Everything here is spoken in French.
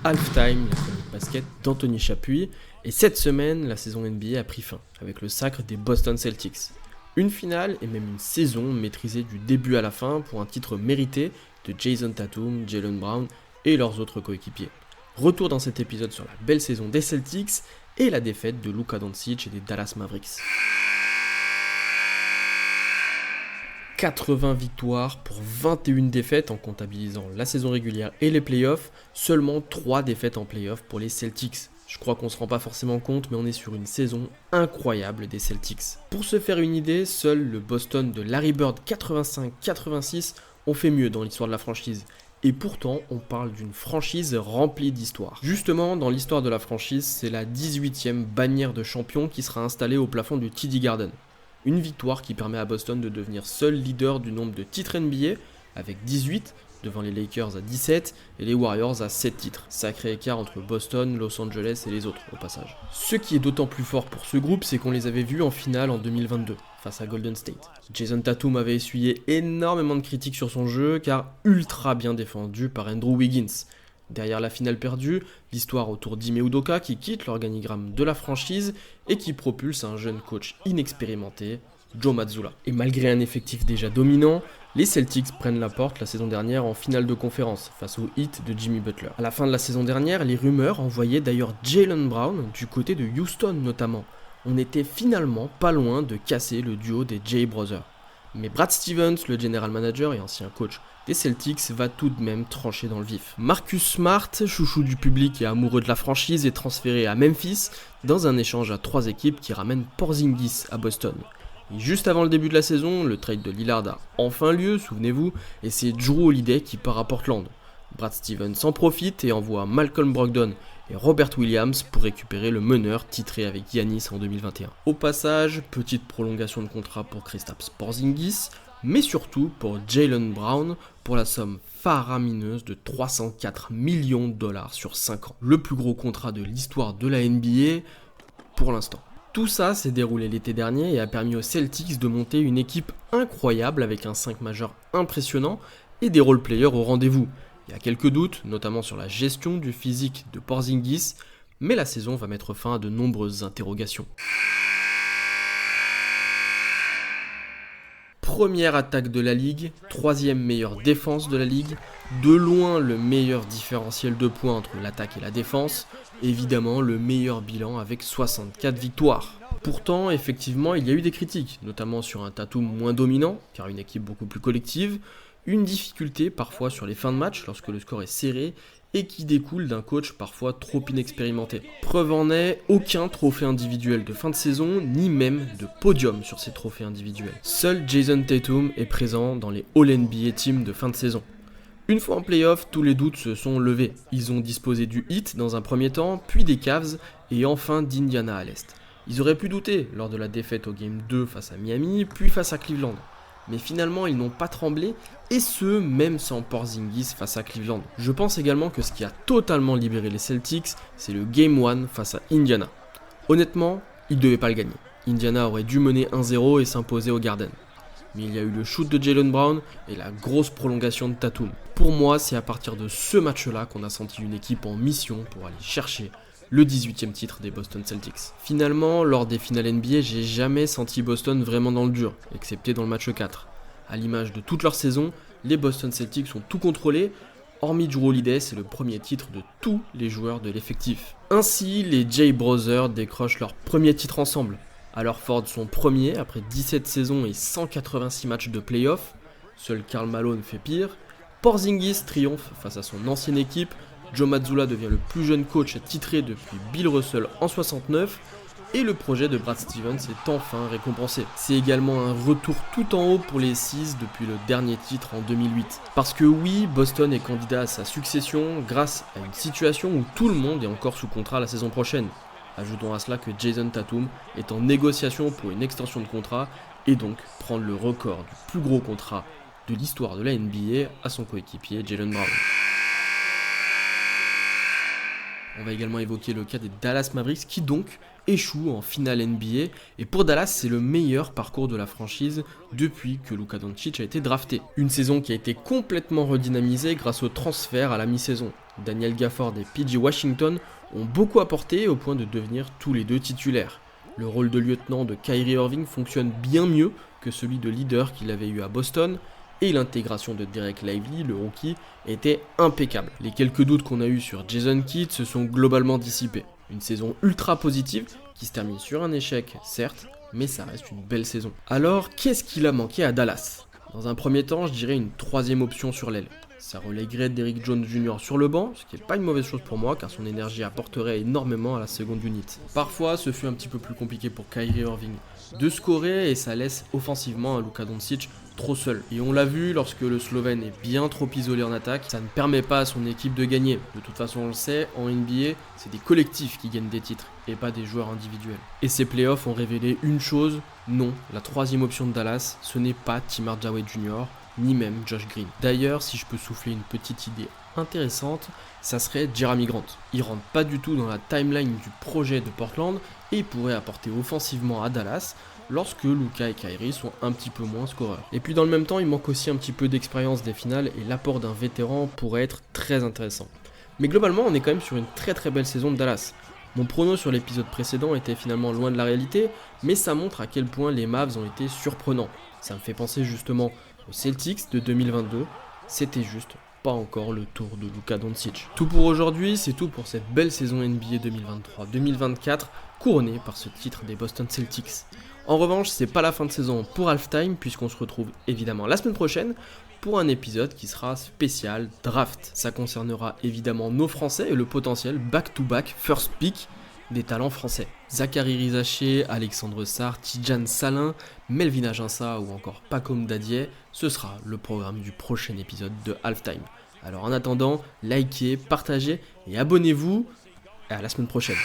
Halftime, la chronique basket d'Anthony Chapuis. Et cette semaine, la saison NBA a pris fin, avec le sacre des Boston Celtics. Une finale et même une saison maîtrisée du début à la fin pour un titre mérité de Jason Tatum, Jaylen Brown et leurs autres coéquipiers. Retour dans cet épisode sur la belle saison des Celtics et la défaite de Luka Doncic et des Dallas Mavericks. 80 victoires pour 21 défaites en comptabilisant la saison régulière et les playoffs, seulement 3 défaites en playoffs pour les Celtics. Je crois qu'on se rend pas forcément compte, mais on est sur une saison incroyable des Celtics. Pour se faire une idée, seul le Boston de Larry Bird 85-86 ont fait mieux dans l'histoire de la franchise. Et pourtant, on parle d'une franchise remplie d'histoire. Justement, dans l'histoire de la franchise, c'est la 18e bannière de champion qui sera installée au plafond du TD Garden. Une victoire qui permet à Boston de devenir seul leader du nombre de titres NBA, avec 18, devant les Lakers à 17 et les Warriors à 7 titres. Sacré écart entre Boston, Los Angeles et les autres au passage. Ce qui est d'autant plus fort pour ce groupe, c'est qu'on les avait vus en finale en 2022, face à Golden State. Jason Tatum avait essuyé énormément de critiques sur son jeu, car ultra bien défendu par Andrew Wiggins. Derrière la finale perdue, l'histoire autour d'Ime Udoka qui quitte l'organigramme de la franchise et qui propulse un jeune coach inexpérimenté, Joe Mazzulla. Et malgré un effectif déjà dominant, les Celtics prennent la porte la saison dernière en finale de conférence face au Heat de Jimmy Butler. À la fin de la saison dernière, les rumeurs envoyaient d'ailleurs Jaylen Brown du côté de Houston notamment. On était finalement pas loin de casser le duo des Jay Brothers. Mais Brad Stevens, le general manager et ancien coach des Celtics, va tout de même trancher dans le vif. Marcus Smart, chouchou du public et amoureux de la franchise, est transféré à Memphis dans un échange à 3 équipes qui ramène Porzingis à Boston. Et juste avant le début de la saison, le trade de Lillard a enfin lieu, souvenez-vous, et c'est Jrue Holiday qui part à Portland. Brad Stevens en profite et envoie Malcolm Brogdon et Robert Williams pour récupérer le meneur titré avec Giannis en 2021. Au passage, petite prolongation de contrat pour Kristaps Porzingis, mais surtout pour Jaylen Brown pour la somme faramineuse de 304 millions de dollars sur 5 ans. Le plus gros contrat de l'histoire de la NBA pour l'instant. Tout ça s'est déroulé l'été dernier et a permis aux Celtics de monter une équipe incroyable avec un 5 majeur impressionnant et des role-players au rendez-vous. Il y a quelques doutes, notamment sur la gestion du physique de Porzingis, mais la saison va mettre fin à de nombreuses interrogations. Première attaque de la ligue, troisième meilleure défense de la ligue, de loin le meilleur différentiel de points entre l'attaque et la défense, évidemment le meilleur bilan avec 64 victoires. Pourtant, effectivement, il y a eu des critiques, notamment sur un Tatum moins dominant, car une équipe beaucoup plus collective, une difficulté parfois sur les fins de match lorsque le score est serré et qui découle d'un coach parfois trop inexpérimenté. Preuve en est, aucun trophée individuel de fin de saison, ni même de podium sur ces trophées individuels. Seul Jason Tatum est présent dans les All-NBA Teams de fin de saison. Une fois en playoff, tous les doutes se sont levés. Ils ont disposé du Heat dans un premier temps, puis des Cavs et enfin d'Indiana à l'Est. Ils auraient pu douter lors de la défaite au Game 2 face à Miami, puis face à Cleveland. Mais finalement, ils n'ont pas tremblé, et ce, même sans Porzingis face à Cleveland. Je pense également que ce qui a totalement libéré les Celtics, c'est le Game 1 face à Indiana. Honnêtement, ils ne devaient pas le gagner. Indiana aurait dû mener 1-0 et s'imposer au Garden. Mais il y a eu le shoot de Jaylen Brown et la grosse prolongation de Tatum. Pour moi, c'est à partir de ce match-là qu'on a senti une équipe en mission pour aller chercher le 18e titre des Boston Celtics. Finalement, lors des finales NBA, j'ai jamais senti Boston vraiment dans le dur, excepté dans le match 4. À l'image de toute leur saison, les Boston Celtics ont tout contrôlé, hormis Jrue Holiday, c'est le premier titre de tous les joueurs de l'effectif. Ainsi, les Jay Brothers décrochent leur premier titre ensemble. Alors Ford son premier après 17 saisons et 186 matchs de playoff, seul Karl Malone fait pire. Porzingis triomphe face à son ancienne équipe, Joe Mazzulla devient le plus jeune coach titré depuis Bill Russell en 69 et le projet de Brad Stevens est enfin récompensé. C'est également un retour tout en haut pour les Six depuis le dernier titre en 2008. Parce que oui, Boston est candidat à sa succession grâce à une situation où tout le monde est encore sous contrat la saison prochaine. Ajoutons à cela que Jason Tatum est en négociation pour une extension de contrat et donc prendre le record du plus gros contrat de l'histoire de la NBA à son coéquipier Jaylen Brown. On va également évoquer le cas des Dallas Mavericks qui donc échoue en finale NBA, et pour Dallas c'est le meilleur parcours de la franchise depuis que Luka Doncic a été drafté. Une saison qui a été complètement redynamisée grâce au transfert à la mi-saison. Daniel Gafford et PJ Washington ont beaucoup apporté au point de devenir tous les deux titulaires. Le rôle de lieutenant de Kyrie Irving fonctionne bien mieux que celui de leader qu'il avait eu à Boston, et l'intégration de Derek Lively, le rookie, était impeccable. Les quelques doutes qu'on a eus sur Jason Kidd se sont globalement dissipés. Une saison ultra positive qui se termine sur un échec, certes, mais ça reste une belle saison. Alors, qu'est-ce qu'il a manqué à Dallas ? Dans un premier temps, je dirais une troisième option sur l'aile. Ça relèguerait Derrick Jones Jr. sur le banc, ce qui n'est pas une mauvaise chose pour moi car son énergie apporterait énormément à la seconde unit. Parfois, ce fut un petit peu plus compliqué pour Kyrie Irving de scorer et ça laisse offensivement un Luka Doncic trop seul. Et on l'a vu, lorsque le Slovène est bien trop isolé en attaque, ça ne permet pas à son équipe de gagner. De toute façon, on le sait, en NBA, c'est des collectifs qui gagnent des titres et pas des joueurs individuels. Et ces playoffs ont révélé une chose, non, la troisième option de Dallas, ce n'est pas Tim Hardaway Jr., ni même Josh Green. D'ailleurs, si je peux souffler une petite idée intéressante, ça serait Jerami Grant. Il rentre pas du tout dans la timeline du projet de Portland et il pourrait apporter offensivement à Dallas lorsque Luka et Kyrie sont un petit peu moins scoreurs. Et puis dans le même temps, il manque aussi un petit peu d'expérience des finales et l'apport d'un vétéran pourrait être très intéressant. Mais globalement, on est quand même sur une très très belle saison de Dallas. Mon prono sur l'épisode précédent était finalement loin de la réalité, mais ça montre à quel point les Mavs ont été surprenants. Ça me fait penser justement aux Celtics de 2022, c'était juste pas encore le tour de Luka Doncic. Tout pour aujourd'hui, c'est tout pour cette belle saison NBA 2023-2024, couronnée par ce titre des Boston Celtics. En revanche, c'est pas la fin de saison pour Halftime, puisqu'on se retrouve évidemment la semaine prochaine pour un épisode qui sera spécial draft. Ça concernera évidemment nos Français et le potentiel back-to-back first pick des talents français. Zachary Rizaché, Alexandre Sarr, Tidjane Salin, Melvin Aginsa ou encore Pacom Dadier, ce sera le programme du prochain épisode de Halftime. Alors en attendant, likez, partagez et abonnez-vous, et à la semaine prochaine.